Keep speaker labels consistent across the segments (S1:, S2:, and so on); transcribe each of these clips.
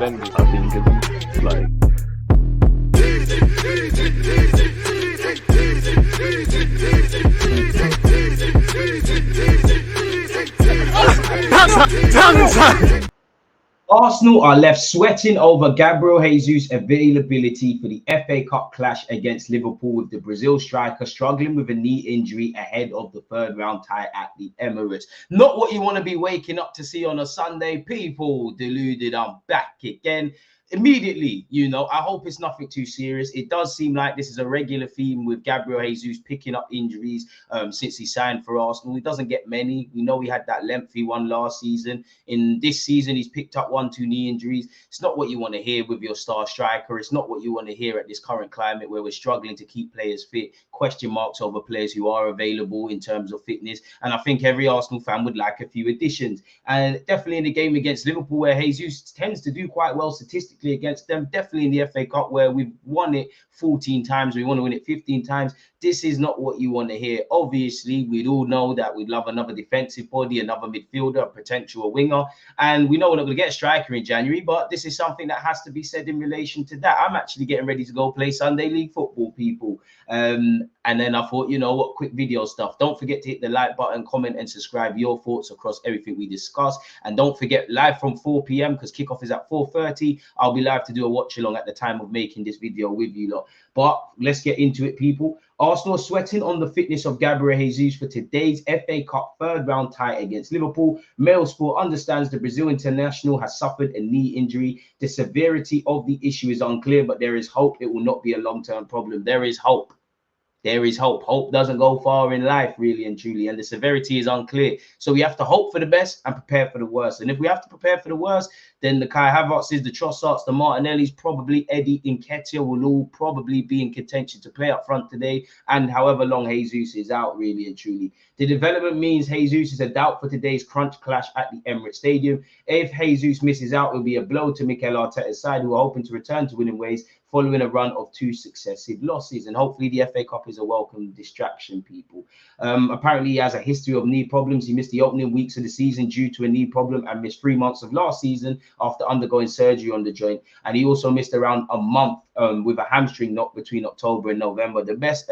S1: defending, I think it's like.
S2: Arsenal are left sweating over Gabriel Jesus' availability for the FA Cup clash against Liverpool, with the Brazil striker struggling with a knee injury ahead of the third round tie at the Emirates. Not what you want to be waking up to see on a Sunday, people. Deluded, I'm back again. Immediately, I hope it's nothing too serious. It does seem like this is a regular theme with Gabriel Jesus picking up injuries since he signed for Arsenal. He doesn't get many. We know he had that lengthy one last season. In this season, he's picked up 1-2 knee injuries. It's not what you want to hear with your star striker. It's not what you want to hear at this current climate where we're struggling to keep players fit, question marks over players who are available in terms of fitness. And I think every Arsenal fan would like a few additions. And definitely in the game against Liverpool, where Jesus tends to do quite well statistically against them, definitely in the FA Cup where we've won it 14 times, we want to win it 15 times. This is not what you want to hear. Obviously, we'd all know that we'd love another defensive body, another midfielder, a potential winger, and we know we're not going to get a striker in January, but this is something that has to be said in relation to that. I'm actually getting ready to go play Sunday League football, people. And then I thought, quick video stuff. Don't forget to hit the like button, comment and subscribe your thoughts across everything we discuss. And don't forget, live from 4 p.m, because kickoff is at 4:30. I'll be live to do a watch along at the time of making this video with you lot. But let's get into it, people. Arsenal sweating on the fitness of Gabriel Jesus for today's FA Cup third round tie against Liverpool. Mail Sport understands the Brazil international has suffered a knee injury. The severity of the issue is unclear, but there is hope it will not be a long-term problem. There is hope. There is hope. Hope doesn't go far in life, really and truly, and the severity is unclear. So we have to hope for the best and prepare for the worst. And if we have to prepare for the worst, then the Kai Havertzes, the Trossards, the Martinellis, probably Eddie Nketiah will all probably be in contention to play up front today, and however long Jesus is out, really and truly. The development means Jesus is a doubt for today's crunch clash at the Emirates Stadium. If Jesus misses out, it will be a blow to Mikel Arteta's side, who are hoping to return to winning ways following a run of 2 successive losses. And hopefully the FA Cup is a welcome distraction, people. Apparently he has a history of knee problems. He missed the opening weeks of the season due to a knee problem and missed 3 months of last season after undergoing surgery on the joint. And he also missed around a month with a hamstring knock between October and November. The best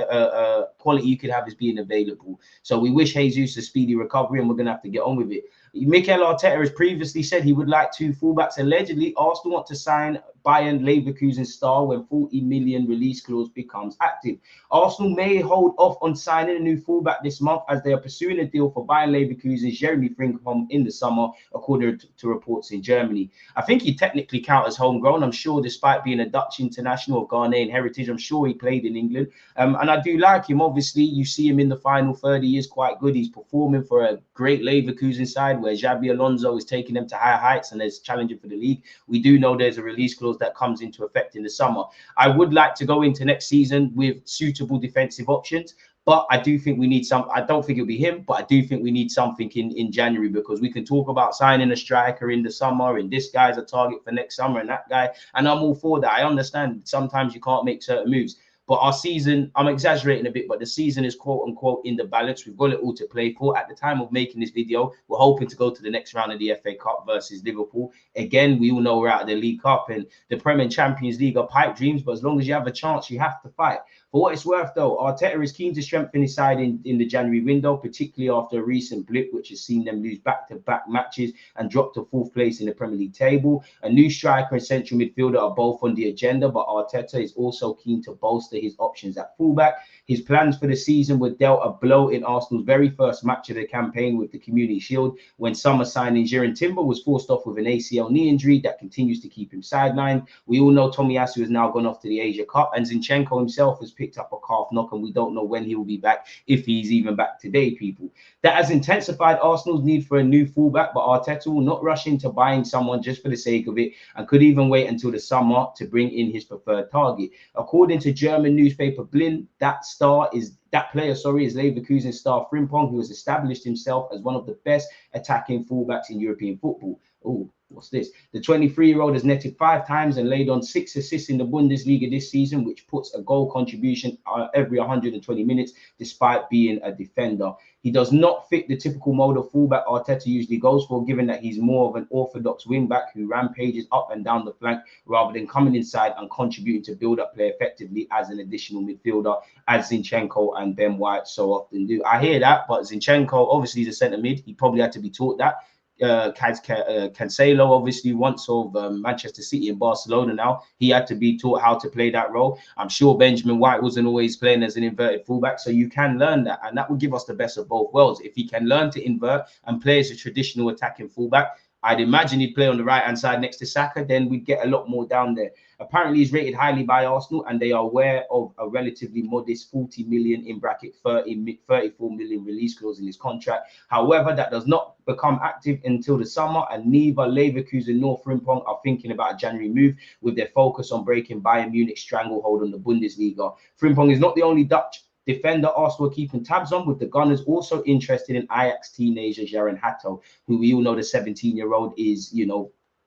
S2: quality you could have is being available. So we wish Jesus a speedy recovery, and we're going to have to get on with it. Mikel Arteta has previously said he would like 2 fullbacks. Allegedly, Arsenal want to sign Bayern Leverkusen star when 40 million release clause becomes active. Arsenal may hold off on signing a new fullback this month, as they are pursuing a deal for Bayern Leverkusen's Jeremy Frimpong in the summer, according to reports in Germany. I think he technically counts as homegrown. I'm sure, despite being a Dutch international of Ghanaian heritage, I'm sure he played in England. And I do like him. Obviously, you see him in the final third. He is quite good. He's performing for a great Leverkusen side where Xabi Alonso is taking them to higher heights and is challenging for the league. We do know there's a release clause that comes into effect in the summer. I would like to go into next season with suitable defensive options, but I do think we need some. I don't think it'll be him, but I do think we need something in January, because we can talk about signing a striker in the summer and this guy's a target for next summer and that guy. And I'm all for that. I understand sometimes you can't make certain moves. But our season, I'm exaggerating a bit, but the season is quote unquote in the balance. We've got it all to play for. At the time of making this video, we're hoping to go to the next round of the FA Cup versus Liverpool. Again, we all know we're out of the League Cup, and the Premier and Champions League are pipe dreams, but as long as you have a chance, you have to fight. For what it's worth, though, Arteta is keen to strengthen his side in the January window, particularly after a recent blip, which has seen them lose back-to-back matches and drop to 4th place in the Premier League table. A new striker and central midfielder are both on the agenda, but Arteta is also keen to bolster his options at fullback. His plans for the season were dealt a blow in Arsenal's very first match of the campaign with the Community Shield, when summer signing Jurgen Timber was forced off with an ACL knee injury that continues to keep him sidelined. We all know Tomiyasu has now gone off to the Asia Cup, and Zinchenko himself has picked up a calf knock, and we don't know when he will be back, if he's even back today, people. That has intensified Arsenal's need for a new fullback, but Arteta will not rush into buying someone just for the sake of it, and could even wait until the summer to bring in his preferred target. According to German newspaper Blind, that player is Leverkusen star Frimpong, who has established himself as one of the best attacking fullbacks in European football. oh, what's this? The 23-year-old has netted 5 times and laid on 6 assists in the Bundesliga this season, which puts a goal contribution every 120 minutes, despite being a defender. He does not fit the typical mold of fullback Arteta usually goes for, given that he's more of an orthodox wingback who rampages up and down the flank rather than coming inside and contributing to build up play effectively as an additional midfielder, as Zinchenko and Ben White so often do. I hear that, but Zinchenko, obviously, is a centre mid. He probably had to be taught that. Cancelo, obviously, once of Manchester City and Barcelona now, he had to be taught how to play that role. I'm sure Benjamin White wasn't always playing as an inverted fullback, so you can learn that, and that will give us the best of both worlds. If he can learn to invert and play as a traditional attacking fullback, I'd imagine he'd play on the right-hand side next to Saka, then we'd get a lot more down there. Apparently, he's rated highly by Arsenal, and they are aware of a relatively modest 40 million in bracket 34 million release clause in his contract. However, that does not become active until the summer, and neither Leverkusen nor Frimpong are thinking about a January move, with their focus on breaking Bayern Munich's stranglehold on the Bundesliga. Frimpong is not the only Dutch defender Arsenal are keeping tabs on, with the Gunners also interested in Ajax teenager Jaren Hatto, who we all know the 17-year-old is,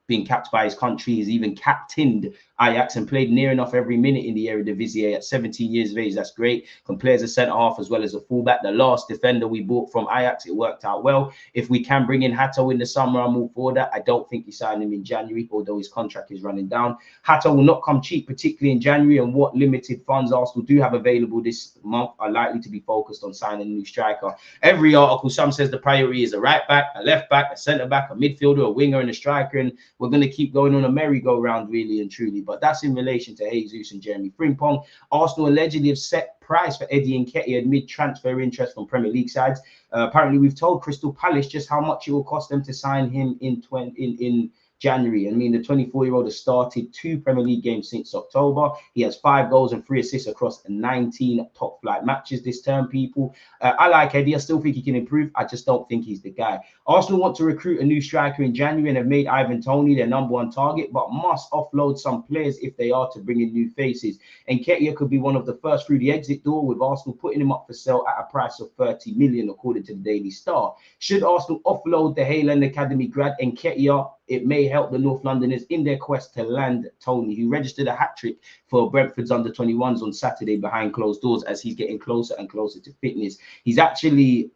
S2: being capped by his country. He's even captained Ajax and played near enough every minute in the Eredivisie at 17 years of age. That's great. Can play as a centre-half as well as a fullback. The last defender we bought from Ajax, it worked out well. If we can bring in Hatto in the summer, I'm all for that. I don't think he signed him in January, although his contract is running down. Hatto will not come cheap, particularly in January, and what limited funds Arsenal do have available this month are likely to be focused on signing a new striker. Every article, some says the priority is a right back, a left back, a centre back, a midfielder, a winger, and a striker, and we're going to keep going on a merry-go-round, really and truly. But that's in relation to Jesus and Jeremy Frimpong. Arsenal allegedly have set price for Eddie Nketiah amid transfer interest from Premier League sides. Apparently, we've told Crystal Palace just how much it will cost them to sign him in January. I mean, the 24-year-old has started 2 Premier League games since October. He has 5 goals and 3 assists across 19 top-flight matches this term, people. I like Eddie. I still think he can improve. I just don't think he's the guy. Arsenal want to recruit a new striker in January and have made Ivan Toney their #1 target, but must offload some players if they are to bring in new faces. Nketiah could be one of the first through the exit door, with Arsenal putting him up for sale at a price of 30 million, according to the Daily Star. Should Arsenal offload the Highland Academy grad Nketiah, it may help the North Londoners in their quest to land Toney, who registered a hat-trick for Brentford's under-21s on Saturday behind closed doors as he's getting closer and closer to fitness. He's actually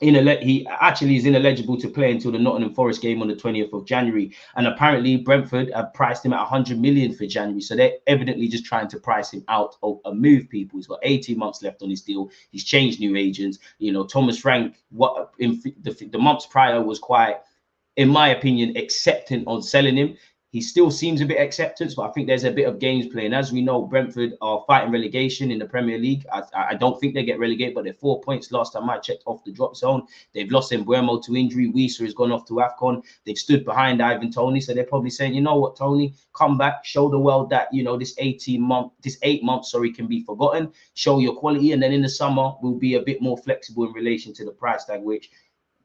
S2: is ineligible to play until the Nottingham Forest game on the 20th of January. And apparently Brentford have priced him at 100 million for January. So they're evidently just trying to price him out of a move, people. He's got 18 months left on his deal. He's changed new agents. Thomas Frank, the months prior was quite, in my opinion, acceptant on selling him. He still seems a bit acceptance, but I think there's a bit of games playing. As we know, Brentford are fighting relegation in the Premier League. I don't think they get relegated, but they're 4 points last time I checked off the drop zone. They've lost Mbuemo to injury. Wieser has gone off to AFCON. They've stood behind Ivan Toney, so they're probably saying, you know what, Toney, come back, show the world that, this 8 months, can be forgotten. Show your quality, and then in the summer, we'll be a bit more flexible in relation to the price tag, which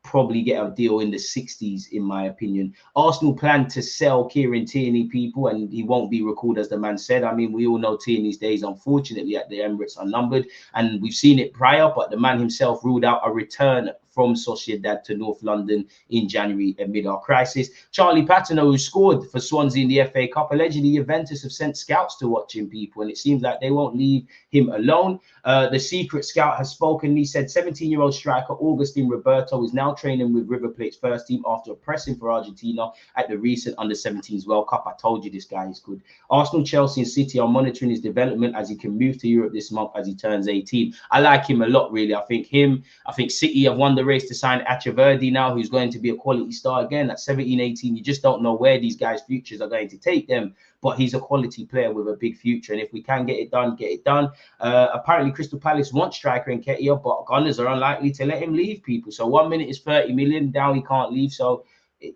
S2: probably get a deal in the 60s, in my opinion. Arsenal plan to sell Kieran Tierney, people, and he won't be recalled, as the man said. I mean, we all know Tierney's days, unfortunately, at the Emirates are numbered, and we've seen it prior, but the man himself ruled out a return from Sociedad to North London in January amid our crisis. Charlie Patino, who scored for Swansea in the FA Cup, allegedly Juventus have sent scouts to watch him, people, and it seems like they won't leave him alone. The secret scout has spoken. He said 17-year-old striker Agustin Ruberto is now training with River Plate's first team after pressing for Argentina at the recent Under-17s World Cup. I told you this guy is good. Arsenal, Chelsea and City are monitoring his development as he can move to Europe this month as he turns 18. I like him a lot, really. I think City have won the race to sign Acheverdi now, who's going to be a quality star again at 17, 18. You just don't know where these guys' futures are going to take them, but he's a quality player with a big future, and if we can get it done, get it done. Apparently Crystal Palace wants striker Nketiah, but Gunners are unlikely to let him leave, people. So 1 minute is 30 million, now he can't leave, so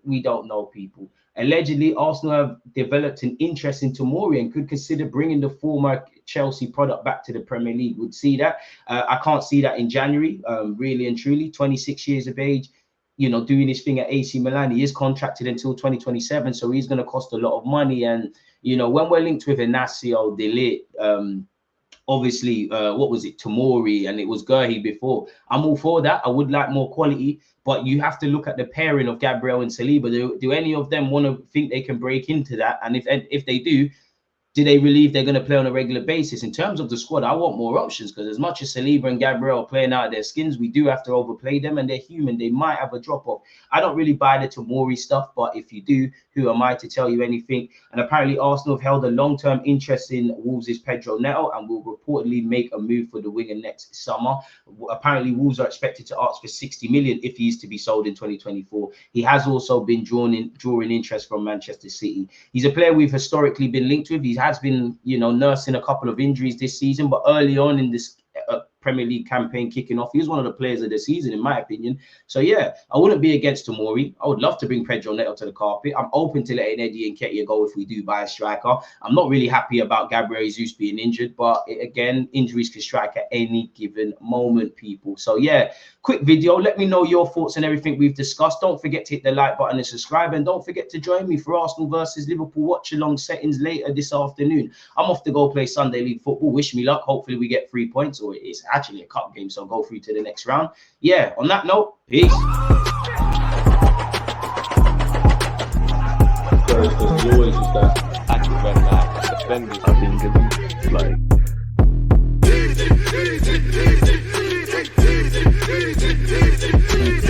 S2: we don't know, people. Allegedly, Arsenal have developed an interest in Tomori and could consider bringing the former Chelsea product back to the Premier League. Would see that. I can't see that in January, really and truly. 26 years of age, doing his thing at AC Milan. He is contracted until 2027, so he's going to cost a lot of money. And, when we're linked with Inacio, Deluded, obviously, what was it, Tomori, and it was Gurhi before. I'm all for that. I would like more quality, but you have to look at the pairing of Gabriel and Saliba. Do any of them want to think they can break into that? And if they do they believe they're going to play on a regular basis? In terms of the squad, I want more options, because as much as Saliba and Gabriel are playing out of their skins, we do have to overplay them, and they're human. They might have a drop-off. I don't really buy the Tomori stuff, but if you do, who am I to tell you anything? And apparently Arsenal have held a long-term interest in Wolves' Pedro Neto and will reportedly make a move for the winger next summer. Apparently Wolves are expected to ask for 60 million if he is to be sold in 2024. He has also been drawing interest from Manchester City. He's a player we've historically been linked with. He has been, nursing a couple of injuries this season, but early on in this Premier League campaign kicking off, he was one of the players of the season, in my opinion. So yeah, I wouldn't be against Tomori. I would love to bring Pedro Neto to the carpet. I'm open to letting Eddie and Nketiah go if we do buy a striker. I'm not really happy about Gabriel Jesus being injured, but again, injuries can strike at any given moment, people. So yeah, quick video. Let me know your thoughts on everything we've discussed. Don't forget to hit the like button and subscribe, and don't forget to join me for Arsenal versus Liverpool watch along settings later this afternoon. I'm off to go play Sunday League football. Wish me luck. Hopefully we get 3 points, or it's actually a cup game, so go through to the next round. Yeah, on that note, peace.
S1: I think it's like